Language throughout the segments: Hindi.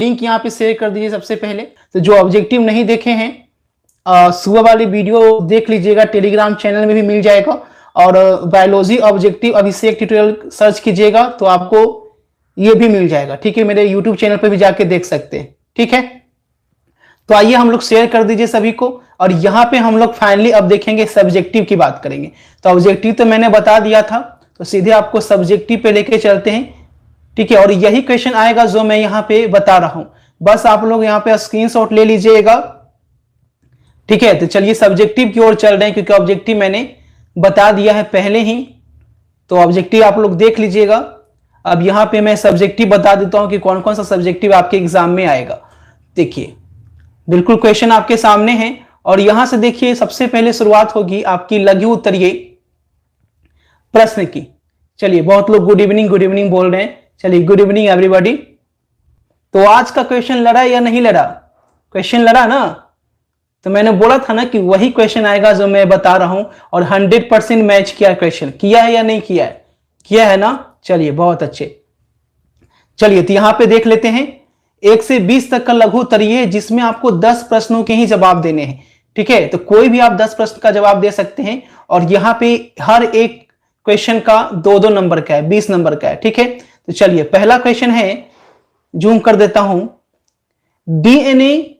लिंक यहाँ पे शेयर कर दीजिए सबसे पहले। तो जो ऑब्जेक्टिव नहीं देखे हैं सुबह वाली वीडियो देख लीजिएगा, टेलीग्राम चैनल में भी मिल जाएगा। और बायोलॉजी ऑब्जेक्टिव अभिषेक ट्यूटोरियल सर्च कीजिएगा तो आपको ये भी मिल जाएगा। ठीक है, मेरे यूट्यूब चैनल पे भी जाके देख सकते हैं। ठीक है, तो आइए हम लोग शेयर कर दीजिए सभी को। और यहाँ पे हम लोग फाइनली अब देखेंगे सब्जेक्टिव की बात करेंगे। तो ऑब्जेक्टिव तो मैंने बता दिया था, तो सीधे आपको सब्जेक्टिव पे लेके चलते हैं। ठीक है, और यही क्वेश्चन आएगा जो मैं यहाँ पे बता रहा हूं, बस आप लोग यहाँ पे स्क्रीनशॉट ले लीजिएगा। ठीक है, तो चलिए सब्जेक्टिव की ओर चल रहे हैं, क्योंकि ऑब्जेक्टिव मैंने बता दिया है पहले ही, तो ऑब्जेक्टिव आप लोग देख लीजिएगा। अब यहाँ पे मैं सब्जेक्टिव बता देता हूं कि कौन कौन सा सब्जेक्टिव आपके एग्जाम में आएगा। देखिए बिल्कुल क्वेश्चन आपके सामने है, और यहां से देखिए सबसे पहले शुरुआत होगी आपकी लघु उत्तरीय प्रश्न की। चलिए, बहुत लोग गुड इवनिंग बोल रहे हैं। चलिए, गुड इवनिंग एवरीबॉडी। तो आज का क्वेश्चन लड़ा या नहीं लड़ा? क्वेश्चन लड़ा ना? तो मैंने बोला था ना कि वही क्वेश्चन आएगा जो मैं बता रहा हूं, और 100% मैच किया क्वेश्चन। किया है या नहीं किया है? किया है ना? चलिए, बहुत अच्छे। चलिए, तो यहां पे देख लेते हैं 1 से 20 तक का लघु उत्तरीय है, जिसमें आपको 10 प्रश्नों के ही जवाब देने हैं। ठीक है, तो कोई भी आप 10 प्रश्न का जवाब दे सकते हैं, और यहां पे हर एक क्वेश्चन का 2-2 नंबर का है, 20 नंबर का है। ठीक है, तो चलिए पहला क्वेश्चन है, जूम कर देता हूं। डीएनए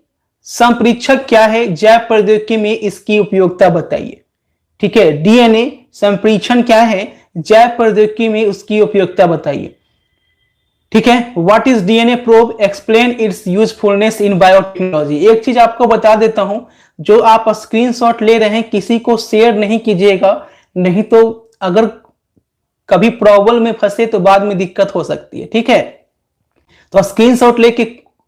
संप्रेक्षक क्या है? जैव प्रौद्योगिकी में इसकी उपयोगिता बताइए। ठीक है, डीएनए संप्रेक्षण क्या है? जैव प्रौद्योगिकी में उसकी उपयोगिता बताइए। ठीक है, what is DNA probe? Explain it's usefulness in biotechnology. एक चीज आपको बता देता हूं, जो आप स्क्रीनशॉट ले रहे हैं किसी को शेयर नहीं कीजिएगा, नहीं तो अगर कभी प्रॉब्लम में फंसे तो बाद में दिक्कत हो सकती है। ठीक है, तो स्क्रीनशॉट लेके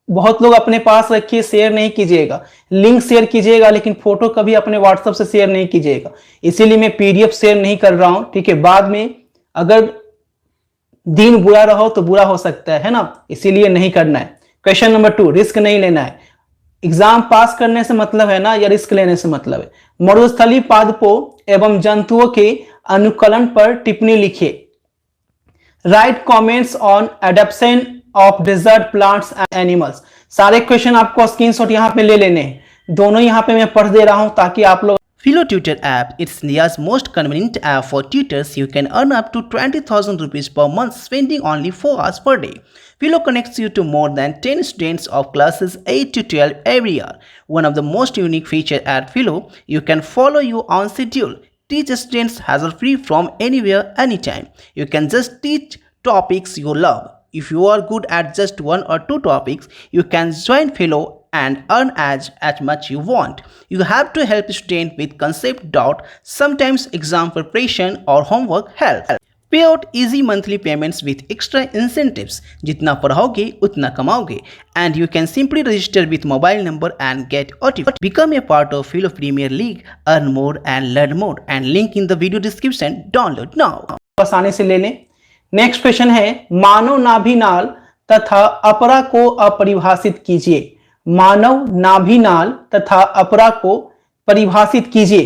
बहुत लोग अपने पास रखिए, शेयर नहीं कीजिएगा। लिंक शेयर कीजिएगा, लेकिन फोटो कभी अपने व्हाट्सएप से शेयर नहीं कीजिएगा। इसीलिए मैं पीडीएफ शेयर नहीं कर रहा हूं। ठीक है, बाद में अगर दिन बुरा रहो तो बुरा हो सकता है ना, इसीलिए नहीं करना है। क्वेश्चन नंबर 2, रिस्क नहीं लेना है। एग्जाम पास करने से मतलब है ना, या रिस्क लेने से मतलब है? मरुस्थलीय पादपों एवं जंतुओं के अनुकूलन पर टिप्पणी लिखिए। Write comments on adaptation of desert plants and animals. सारे क्वेश्चन आपको स्क्रीनशॉट यहां पे ले लेने हैं। दोनों यहां पे मैं पढ़ दे रहा हूं ताकि आप लोग। PhiloTutor app, it's India's most convenient app for tutors. You can earn up to 20,000 rupees per month spending only 4 hours per day. Philo connects you to more than 10 students of classes 8 to 12 every year. One of the most unique features at Philo, you can follow you on schedule. Teach students hassle-free from anywhere, anytime. You can just teach topics you love. If you are good at just 1 or 2 topics, you can join Philo and earn as much you want. You have to help students with concept doubt, sometimes exam preparation or homework help. Pay out easy monthly payments with extra incentives. जितना पढ़ाओगे उतना कमाओगे. And you can simply register with mobile number and get OTP. Become a part of Philo Premier League. Earn more and learn more. And link in the video description. Download now. आसानी से ले लें। नेक्स्ट क्वेश्चन है, मानव नाभिनाल तथा अपरा को अपरिभाषित कीजिए। मानव नाभिनाल तथा अपरा को परिभाषित कीजिए।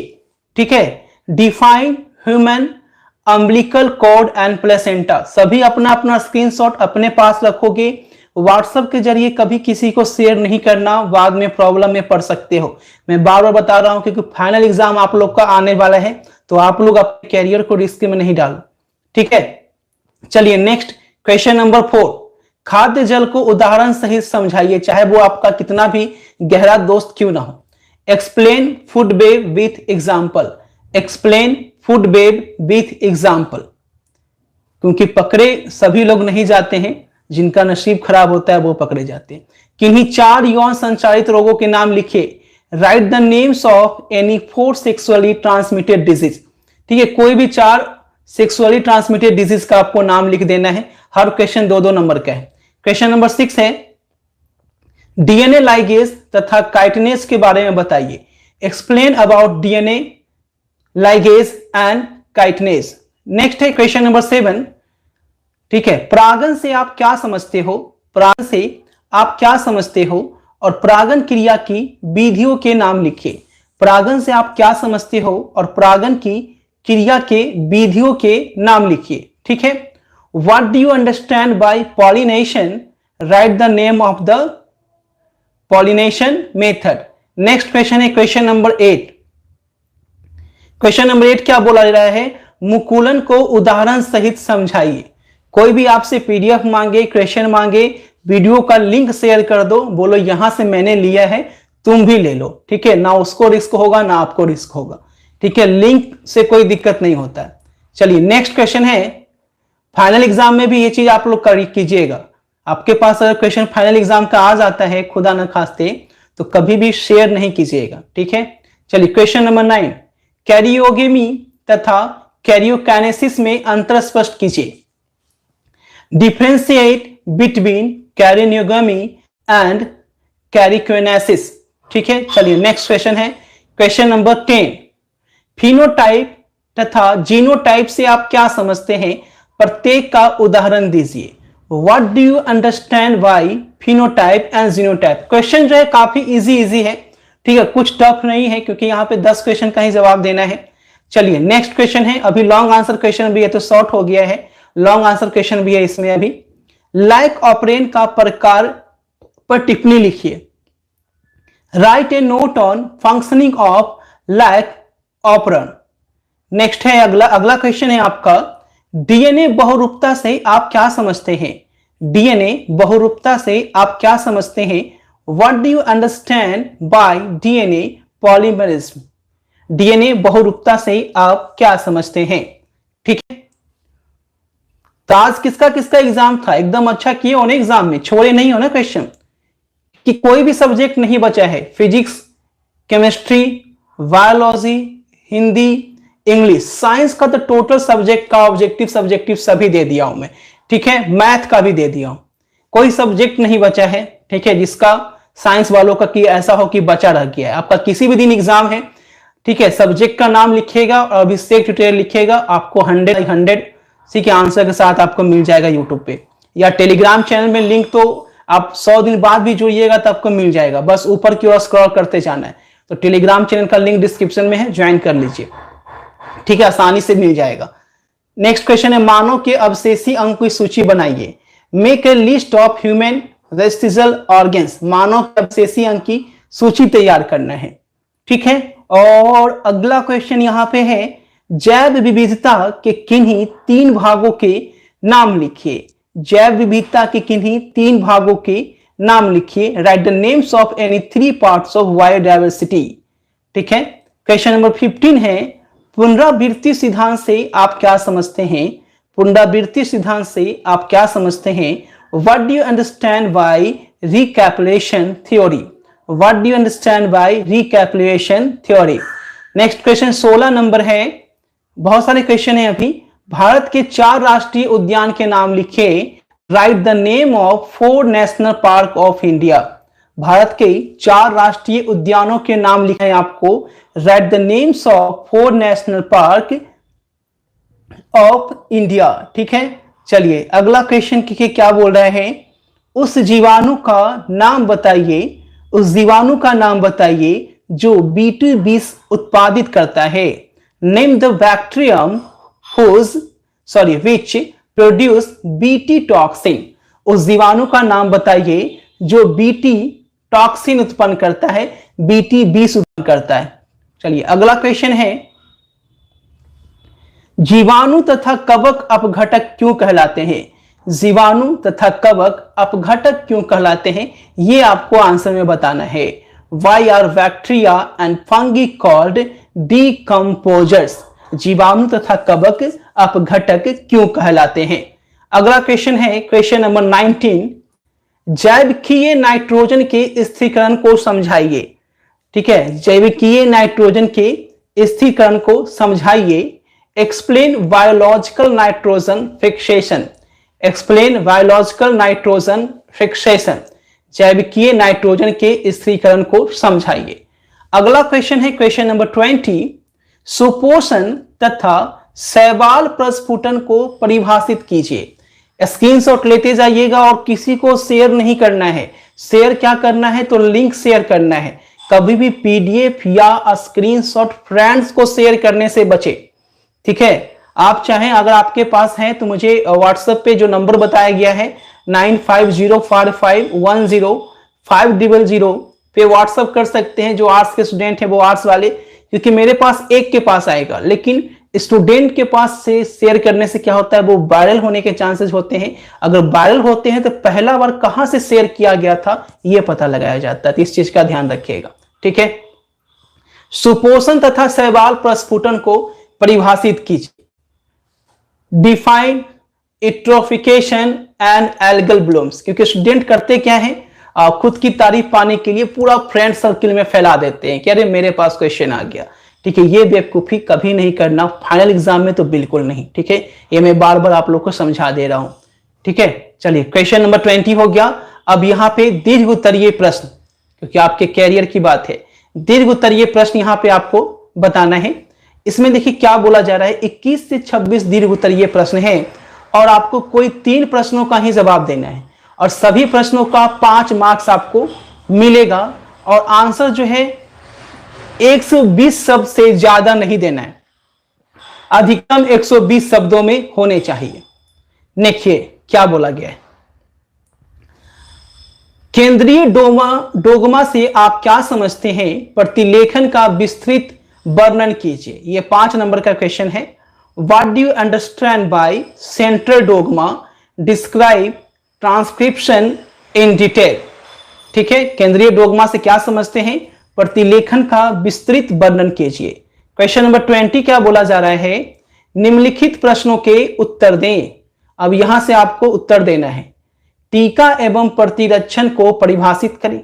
ठीक है, define human umbilical cord and placenta. सभी अपना अपना स्क्रीनशॉट अपने पास रखोगे। व्हाट्सएप के जरिए कभी किसी को शेयर नहीं करना, बाद में प्रॉब्लम में पड़ सकते हो। मैं बार बार बता रहा हूं, क्योंकि फाइनल एग्जाम आप लोग का आने वाला है, तो आप लोग अपने कैरियर को रिस्क में नहीं डालो। ठीक है, चलिए नेक्स्ट क्वेश्चन नंबर 4, खाद्य जल को उदाहरण सहित समझाइए, चाहे वो आपका कितना भी गहरा दोस्त क्यों ना हो। Explain food web with example. Explain food web with example. क्योंकि पकड़े सभी लोग नहीं जाते हैं, जिनका नसीब खराब होता है वो पकड़े जाते हैं। किन्हीं 4 यौन संचारित रोगों के नाम लिखिए। Right the names of any 4 sexually transmitted disease. ठीक है, कोई भी 4 सेक्सुअली ट्रांसमिटेड डिजीज का आपको नाम लिख देना है। हर क्वेश्चन 2-2 नंबर का है। क्वेश्चन नंबर 6 है, डीएनए लाइगेज तथा काइटिनेज के बारे में बताइए। Explain about DNA ligase and chitinase. Next है क्वेश्चन नंबर 7। ठीक है, परागण से आप क्या समझते हो? परागण से आप क्या समझते हो और परागण क्रिया की विधियों के नाम लिखिए। परागण से आप क्या समझते हो और परागण की क्रिया के विधियों के नाम लिखिए। ठीक है, what do you understand bye pollination? Right the name of the pollination method. Next question है क्वेश्चन नंबर 8। क्वेश्चन नंबर 8 क्या बोला जा रहा है, मुकुलन को उदाहरण सहित समझाइए। कोई भी आपसे पीडीएफ मांगे, क्वेश्चन मांगे, वीडियो का लिंक शेयर कर दो, बोलो यहां से मैंने लिया है, तुम भी ले लो, ठीक है, ना उसको रिस्क होगा ना आपको रिस्क होगा, ठीक है, लिंक से कोई दिक्कत नहीं होता है। चलिए नेक्स्ट क्वेश्चन है, फाइनल एग्जाम में भी ये चीज आप लोग कीजिएगा। आपके पास अगर क्वेश्चन फाइनल एग्जाम का आ जाता है खुदा न खास्ते, तो कभी भी शेयर नहीं कीजिएगा, ठीक है। चलिए क्वेश्चन नंबर 9, कैरियोगेमी तथा कैरियोकाइनेसिस में अंतर स्पष्ट कीजिए। Differentiate between karyogamy and karyokinesis, ठीक है। चलिए नेक्स्ट क्वेश्चन है क्वेश्चन नंबर 10, फिनोटाइप तथा जीनोटाइप से आप क्या समझते हैं, प्रत्येक का उदाहरण दीजिए। What do you understand bye phenotype and genotype. Question जो है काफी इजी है, ठीक है, कुछ टफ नहीं है, क्योंकि यहां पे 10 क्वेश्चन का ही जवाब देना है। चलिए नेक्स्ट क्वेश्चन है, अभी लॉन्ग आंसर क्वेश्चन भी है तो शॉर्ट हो गया है, लॉन्ग आंसर क्वेश्चन भी है इसमें अभी। लाइक ऑपरेंड का प्रकार पर टिप्पणी लिखिए। Right A note on functioning of like operand. Next है अगला क्वेश्चन है आपका, डीएनए बहुरूपता से आप क्या समझते हैं। डीएनए बहुरूपता से आप क्या समझते हैं। What do you understand by DNA polymorphism. DNA बहुरूपता से आप क्या समझते हैं, ठीक है। तो आज किसका किसका एग्जाम था, एकदम अच्छा किए हो ना एग्जाम में, छोड़े नहीं हो ना क्वेश्चन, कि कोई भी सब्जेक्ट नहीं बचा है। Physics, chemistry, biology, Hindi, English, science का तो टोटल सब्जेक्ट का ऑब्जेक्टिव सब्जेक्टिव सभी दे दिया हूं मैं, ठीक है, मैथ का भी दे दिया हूं, कोई सब्जेक्ट नहीं बचा है, ठीक है, जिसका साइंस वालों का कि ऐसा हो कि बचा रह गया है। आपका किसी भी दिन एग्जाम है, ठीक है, सब्जेक्ट का नाम लिखिएगा और अभिषेक ट्यूटोरियल लिखिएगा, आपको 100 सी के आंसर के साथ आपको मिल जाएगा यूट्यूब पे या टेलीग्राम चैनल में। लिंक तो आप 100 दिन बाद भी जुड़िएगा तो आपको मिल जाएगा, बस ऊपर की ओर स्क्रॉल करते जाना है। तो टेलीग्राम चैनल का लिंक डिस्क्रिप्शन में है, ज्वाइन कर लीजिए, ठीक है, आसानी से मिल जाएगा। नेक्स्ट क्वेश्चन है, मानव के अवशेषी अंग की सूची बनाइए। Make a list of human vestigial organs. मानव के अवशेषी अंग की सूची तैयार करना है, ठीक है। और अगला क्वेश्चन यहां पे है, जैव विविधता के किन्हीं 3 भागों के नाम लिखिए। जैव विविधता के किन्हीं 3 भागों के नाम लिखिए। Right the names of any 3 parts of biodiversity, ठीक है। क्वेश्चन नंबर 15 है, पुनरावृत्ति सिद्धांत से आप क्या समझते हैं। पुनरावृत्ति सिद्धांत से आप क्या समझते हैं। What do you understand bye recapitulation theory. What do you understand bye recapitulation theory. Next question 16 number है, बहुत सारे क्वेश्चन है अभी। भारत के 4 राष्ट्रीय उद्यान के नाम लिखे। Right the name of 4 national park of India. Bharat के 4 राष्ट्रीय उद्यानों के नाम लिखे हैं आपको। Right the names of 4 national park of India, ठीक है। चलिए अगला क्वेश्चन क्या बोल रहे हैं, उस जीवाणु का नाम बताइए। उस जीवाणु का नाम बताइए जो B2 उत्पादित करता है। Name the bacterium which produce BT toxin. उस जीवाणु का नाम बताइए जो BT टॉक्सिन उत्पन्न करता है, BT 20 उत्पन्न करता है। चलिए अगला क्वेश्चन है, जीवाणु तथा कवक अपघटक क्यों कहलाते हैं। जीवाणु तथा कवक अपघटक क्यों कहलाते हैं, ये आपको आंसर में बताना है। Why are bacteria and fungi called decomposers? जीवाणु तथा कवक अपघटक क्यों कहलाते हैं। अगला क्वेश्चन है क्वेश्चन नंबर 19, जैविकीय नाइट्रोजन के स्थिरीकरण को समझाइए, ठीक है। जैविकीय नाइट्रोजन के स्थिरीकरण को समझाइए। Explain biological nitrogen fixation. Explain biological nitrogen fixation. जैविकीय नाइट्रोजन के स्थिरीकरण को समझाइए। अगला क्वेश्चन है क्वेश्चन नंबर 20, सुपोषण तथा शैवाल प्रस्फुटन को परिभाषित कीजिए। स्क्रीनशॉट लेते जाइएगा और किसी को शेयर नहीं करना है। शेयर क्या करना है, तो लिंक शेयर करना है। कभी भी पीडीएफ या स्क्रीनशॉट फ्रेंड्स को शेयर करने से बचे, ठीक है। आप चाहें, अगर आपके पास है तो मुझे व्हाट्सएप पे जो नंबर बताया गया है 9505510500 पे व्हाट्सअप कर सकते हैं। जो आर्ट्स के स्टूडेंट हैं वो आर्ट्स वाले, क्योंकि मेरे पास एक के पास आएगा, लेकिन स्टूडेंट के पास से शेयर करने से क्या होता है, वो वायरल होने के चांसेस होते हैं। अगर वायरल होते हैं तो पहला बार कहां से शेयर किया गया था ये पता लगाया जाता है, तो इस चीज का ध्यान रखिएगा। ठीक है, सुपोषण तथा शैवाल प्रस्फुटन को परिभाषित कीजिए। Define eutrophication and algal blooms. क्योंकि स्टूडेंट करते क्या है, खुद की तारीफ पाने के लिए पूरा फ्रेंड सर्किल में फैला देते हैं कि अरे मेरे पास क्वेश्चन आ गया। ठीक है, ये बेवकूफी कभी नहीं करना, फाइनल एग्जाम में तो बिल्कुल नहीं। ठीक है, ये मैं बार बार आप लोग को समझा दे रहा हूं। ठीक है, चलिए क्वेश्चन नंबर 20 हो गया। अब यहां पे दीर्घ उत्तरीय प्रश्न, क्योंकि आपके कैरियर की बात है, दीर्घ उत्तरीय प्रश्न यहां पे आपको बताना है। इसमें देखिए क्या बोला जा रहा है, 21 से 26 दीर्घ उत्तरीय प्रश्न है और आपको कोई 3 प्रश्नों का ही जवाब देना है और सभी प्रश्नों का 5 मार्क्स आपको मिलेगा और आंसर जो है 120 शब्द से ज्यादा नहीं देना है, अधिकतम 120 शब्दों में होने चाहिए। देखिए क्या बोला गया है, केंद्रीय डोगमा से आप क्या समझते हैं, प्रतिलेखन का विस्तृत वर्णन कीजिए। यह 5 नंबर का क्वेश्चन है। What do you understand by central dogma, describe transcription in detail. ठीक है, केंद्रीय डोगमा से क्या समझते हैं, प्रतिलेखन का विस्तृत वर्णन कीजिए। क्वेश्चन नंबर 20 क्या बोला जा रहा है, निम्नलिखित प्रश्नों के उत्तर दें। अब यहां से आपको उत्तर देना है। टीका एवं प्रतिरक्षण को परिभाषित करें।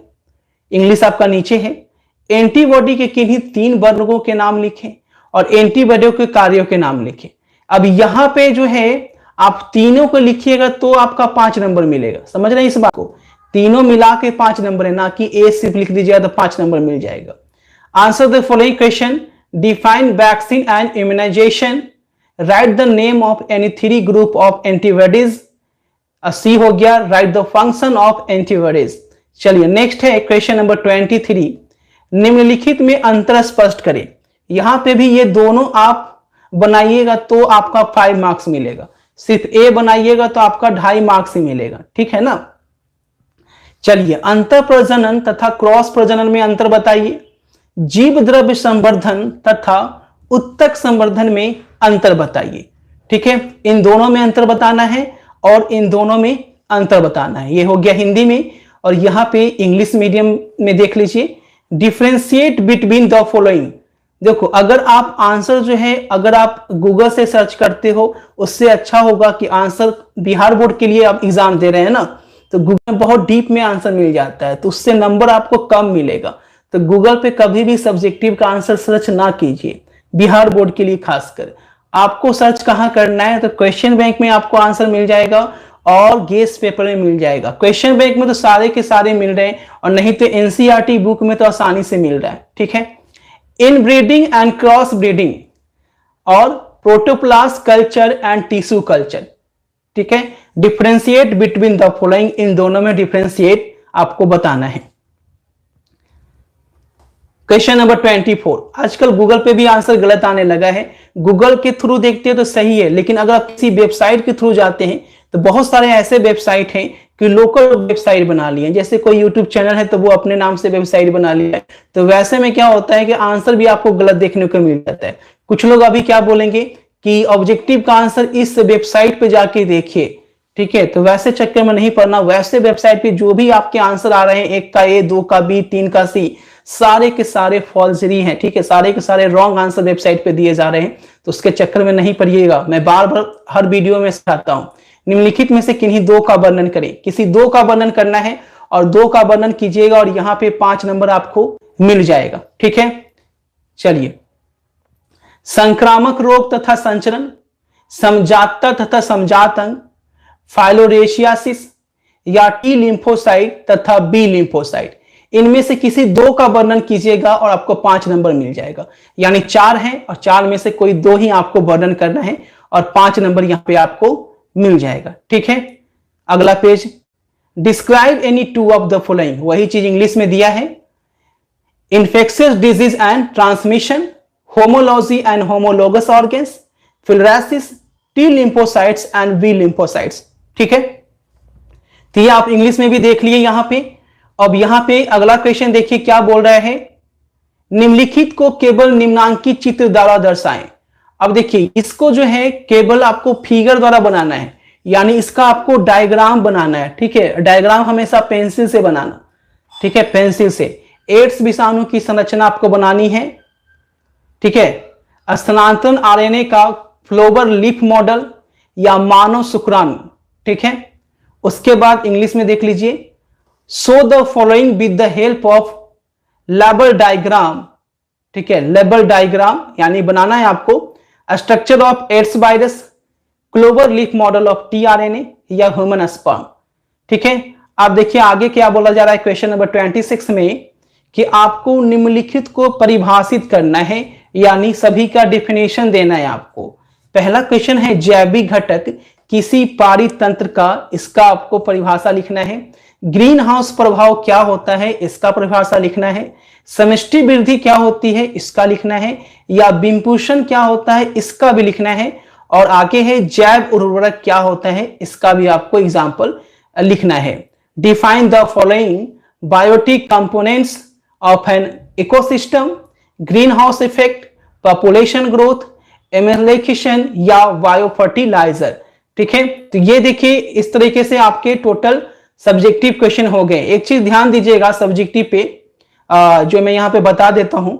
इंग्लिश आपका नीचे है। एंटीबॉडी के किन्हीं 3 वर्गों के नाम लिखें और एंटीबॉडी के कार्यों के नाम लिखें। अब यहां पे जो है आप तीनों को लिखिएगा तो आपका 5 नंबर मिलेगा। समझ रहे हैं इस बात को, तीनों मिला के 5 नंबर है, ना कि ए सिर्फ लिख दीजिएगा तो 5 नंबर मिल जाएगा। Answer the following question, define vaccine and immunization, write the name of any 3 group of antibodies. C हो गया, write the function of antibodies. चलिए नेक्स्ट है क्वेश्चन नंबर 23, निम्नलिखित में अंतर स्पष्ट करें। यहां पे भी ये दोनों आप बनाइएगा तो आपका 5 मार्क्स मिलेगा, सिर्फ ए बनाइएगा तो आपका 2.5 मार्क्स ही मिलेगा। ठीक है ना। चलिए, अंतर प्रजनन तथा क्रॉस प्रजनन में अंतर बताइए। जीव द्रव्य संवर्धन तथा उत्तक संवर्धन में अंतर बताइए। ठीक है, इन दोनों में अंतर बताना है और इन दोनों में अंतर बताना है। ये हो गया हिंदी में। और यहां पे इंग्लिश मीडियम में देख लीजिए, डिफरेंशिएट बिटवीन द फॉलोइंग। देखो, अगर आप आंसर जो है अगर आप गूगल से सर्च करते हो उससे अच्छा होगा कि आंसर बिहार बोर्ड के लिए आप एग्जाम दे रहे हैं ना, तो गूगल में बहुत डीप में आंसर मिल जाता है, तो उससे नंबर आपको कम मिलेगा। तो गूगल पे कभी भी सब्जेक्टिव का आंसर सर्च ना कीजिए, बिहार बोर्ड के लिए खासकर। आपको सर्च कहां करना है, तो क्वेश्चन बैंक में आपको आंसर मिल जाएगा और गेस पेपर में मिल जाएगा। क्वेश्चन बैंक में तो सारे के सारे मिल रहे हैं और नहीं तो एनसीईआरटी बुक में तो आसानी से मिल रहा है। ठीक है, inbreeding and cross breeding और protoplast culture and tissue culture. ठीक है, डिफरेंशिएट बिटवीन द फॉलोइंग, इन दोनों में डिफरेंशिएट आपको बताना है। क्वेश्चन नंबर 24, आजकल गूगल पे भी आंसर गलत आने लगा है। गूगल के थ्रू देखते हो तो सही है, लेकिन अगर आप किसी वेबसाइट के थ्रू जाते हैं तो बहुत सारे ऐसे वेबसाइट हैं कि लोकल वेबसाइट बना लिए हैं। जैसे कोई यूट्यूब चैनल है तो वो अपने नाम से वेबसाइट बना लिया है, तो वैसे में क्या होता है कि आंसर भी आपको गलत देखने को मिल जाता है। कुछ लोग अभी क्या बोलेंगे कि ऑब्जेक्टिव का आंसर इस वेबसाइट पे जाके देखिए। ठीक है, तो वैसे चक्कर में नहीं पड़ना। वैसे वेबसाइट पे जो भी आपके आंसर आ रहे हैं, 1 का ए, 2 का बी, 3 का सी, सारे के सारे फॉल्सरी हैं। ठीक है, सारे के सारे रॉन्ग आंसर वेबसाइट पे दिए जा रहे हैं, तो उसके चक्कर में नहीं पड़िएगा। मैं बार बार हर वीडियो में सिखाता हूं, निम्नलिखित में से किन्हीं 2 का वर्णन करें। किसी 2 का वर्णन करना है और 2 का वर्णन कीजिएगा और यहां पे 5 नंबर आपको मिल जाएगा। ठीक है, चलिए, संक्रामक रोग तथा संचरण, समजातता तथा समजात अंग, फाइलोरेशियासिस या टी लिम्फोसाइट तथा बी लिम्फोसाइट, इनमें से किसी 2 का वर्णन कीजिएगा और आपको 5 नंबर मिल जाएगा। यानी 4 है और 4 में से कोई 2 ही आपको वर्णन करना है और 5 नंबर यहां पे आपको मिल जाएगा। ठीक है, अगला page, describe any 2 of the following, वही चीज इंग्लिश में दिया है। Infectious disease and transmission, homology and homologous organs, filariasis, T lymphocytes and B lymphocytes. ठीक है, तो ये आप इंग्लिश में भी देख लिए यहां पे। अब यहां पे अगला क्वेश्चन देखिए क्या बोल रहा है, निम्नलिखित को केवल निम्नांकित चित्र द्वारा दर्शाएं। अब देखिए इसको जो है केवल आपको फिगर द्वारा बनाना है, यानी इसका आपको डायग्राम बनाना है। ठीक है, डायग्राम हमेशा पेंसिल से बनाना, ठीक है, पेंसिल से। एड्स विषाणु की संरचना आपको बनानी है। ठीक है, स्थानांतरण आरएनए का फ्लोवर लीफ मॉडल या मानव शुक्राणु। ठीक है, उसके बाद इंग्लिश में देख लीजिए, show the following with the help of label diagram. ठीक है, लेबल डायग्राम यानी बनाना है आपको structure of AIDS virus, clover leaf model of tRNA या ह्यूमन स्पर्म। ठीक है, आप देखिए आगे क्या बोला जा रहा है क्वेश्चन नंबर 26 में कि आपको निम्नलिखित को परिभाषित करना है, यानी सभी का डेफिनेशन देना है आपको। पहला क्वेश्चन है जैविक घटक किसी पारित तंत्र का, इसका आपको परिभाषा लिखना है। ग्रीन हाउस प्रभाव क्या होता है, इसका परिभाषा लिखना है। समष्टि वृद्धि क्या होती है, इसका लिखना है। या विम्पूषण क्या होता है, इसका भी लिखना है। और आगे है जैव उर्वरक क्या होता है, इसका भी आपको एग्जाम्पल लिखना है। Define the following biotic components of an ecosystem, greenhouse effect, population growth, emulation या बायो फर्टिलाइजर। ठीक है, तो ये देखिए इस तरीके से आपके टोटल सब्जेक्टिव क्वेश्चन हो गए। एक चीज ध्यान दीजिएगा सब्जेक्टिव पे, जो मैं यहां पे बता देता हूं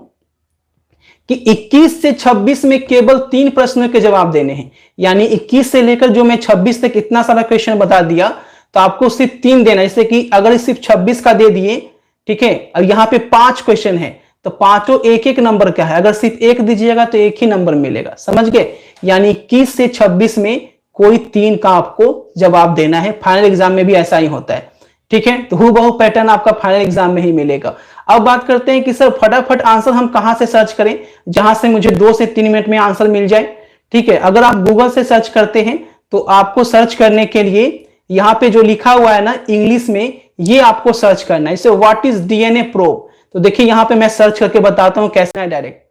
कि 21 से 26 में केवल 3 प्रश्नों के जवाब देने हैं, यानी 21 से लेकर जो मैं 26 तक इतना सारा क्वेश्चन बता दिया, तो आपको सिर्फ 3 देना है। जैसे कि अगर सिर्फ 26 का दे दिए, ठीक है, और यहां पे 5 क्वेश्चन है तो पांचों एक एक नंबर का है, अगर सिर्फ एक दीजिएगा तो एक ही नंबर मिलेगा, समझ गए। यानी 21 से 26 में कोई 3 का आपको जवाब देना है। फाइनल एग्जाम में भी ऐसा ही होता है। ठीक है, तो हूबहू पैटर्न आपका फाइनल एग्जाम में ही मिलेगा। अब बात करते हैं कि सर फटाफट आंसर हम कहां से सर्च करें जहां से मुझे 2 से 3 मिनट में आंसर मिल जाए। ठीक है, अगर आप गूगल से सर्च करते हैं तो आपको सर्च करने के लिए यहां पे जो लिखा हुआ है ना इंग्लिश में, ये आपको सर्च करना है। इसे व्हाट इज डीएनए प्रोब। तो देखिए यहां पे मैं सर्च करके बताता हूं कैसे है डायरेक्ट।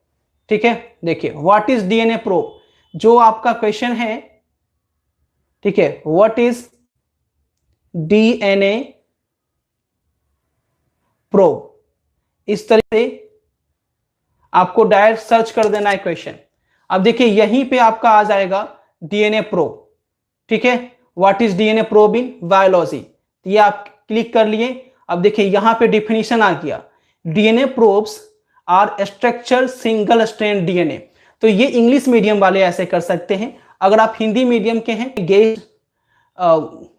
ठीक है, देखिए व्हाट इज डीएनए प्रोब जो आपका क्वेश्चन है। ठीक है, व्हाट इज डीएनए प्रोब, इस तरह से आपको डायरेक्ट सर्च कर देना है क्वेश्चन। अब देखिए यहीं पे आपका आ जाएगा डीएनए प्रोब। ठीक है, what is DNA probe in biology, ये आप क्लिक कर लिए। अब देखिए यहां पे डिफिनीशन आ गया, DNA probes are structure single strand DNA. तो ये इंग्लिश मीडियम वाले ऐसे कर सकते हैं। अगर आप हिंदी मीडियम के हैं,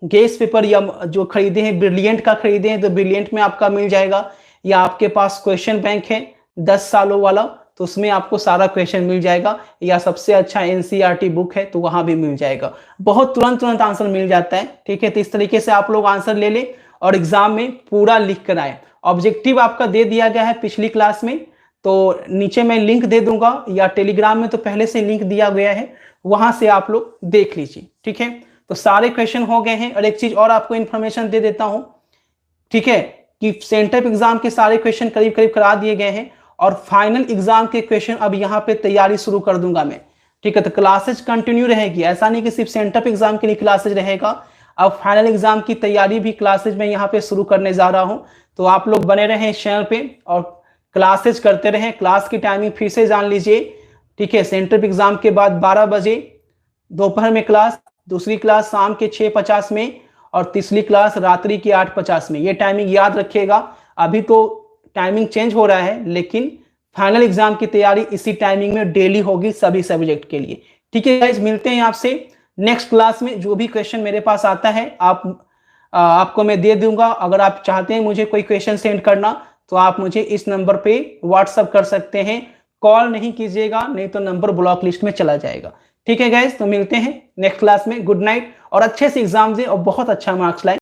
गेस पेपर या जो खरीदे हैं ब्रिलियंट का खरीदे हैं तो ब्रिलियंट में आपका मिल जाएगा, या आपके पास क्वेश्चन बैंक है 10 सालों वाला तो उसमें आपको सारा क्वेश्चन मिल जाएगा, या सबसे अच्छा एनसीईआरटी बुक है तो वहां भी मिल जाएगा। बहुत तुरंत आंसर मिल जाता है। ठीक है, तो इस तरीके से आप लोग आंसर ले लें और एग्जाम में पूरा लिख कर आए। ऑब्जेक्टिव आपका दे दिया गया है पिछली क्लास में, तो नीचे मैं लिंक दे दूंगा, या टेलीग्राम में तो पहले से लिंक दिया गया है, वहां से आप लोग देख लीजिए। ठीक है, तो सारे क्वेश्चन हो गए हैं। और एक चीज और आपको इंफॉर्मेशन दे देता हूं, ठीक है, कि सेंटर एग्जाम के सारे क्वेश्चन करीब करीब करा दिए गए हैं, और फाइनल एग्जाम के क्वेश्चन अब यहां पे तैयारी शुरू कर दूंगा मैं। ठीक है, तो क्लासेज कंटिन्यू रहेगी, ऐसा नहीं कि सिर्फ सेंटर एग्जाम के लिए क्लासेज रहेगा। अब फाइनल एग्जाम की तैयारी भी क्लासेज में यहाँ पे शुरू करने जा रहा हूं, तो आप लोग बने रहें चैनल पे और क्लासेज करते रहें। क्लास की टाइमिंग फिर से जान लीजिए। ठीक है, सेंटर एग्जाम के बाद 12 बजे दोपहर में क्लास, दूसरी क्लास शाम के 6:50 में, और तीसरी क्लास रात्रि की 8:50 में। ये टाइमिंग याद रखिएगा। अभी तो टाइमिंग चेंज हो रहा है, लेकिन फाइनल एग्जाम की तैयारी इसी टाइमिंग में डेली होगी सभी सब्जेक्ट के लिए। ठीक है गाइस, मिलते हैं आपसे नेक्स्ट क्लास में। जो भी क्वेश्चन मेरे पास आता है आपको मैं दे दूंगा। अगर आप चाहते हैं मुझे कोई क्वेश्चन सेंड करना तो आप मुझे इस नंबर पे व्हाट्सअप कर सकते हैं। कॉल नहीं कीजिएगा, नहीं तो नंबर ब्लॉक लिस्ट में चला जाएगा। ठीक है गाइस, तो मिलते हैं नेक्स्ट क्लास में। गुड नाइट, और अच्छे से एग्जाम दें और बहुत अच्छा मार्क्स लाएं।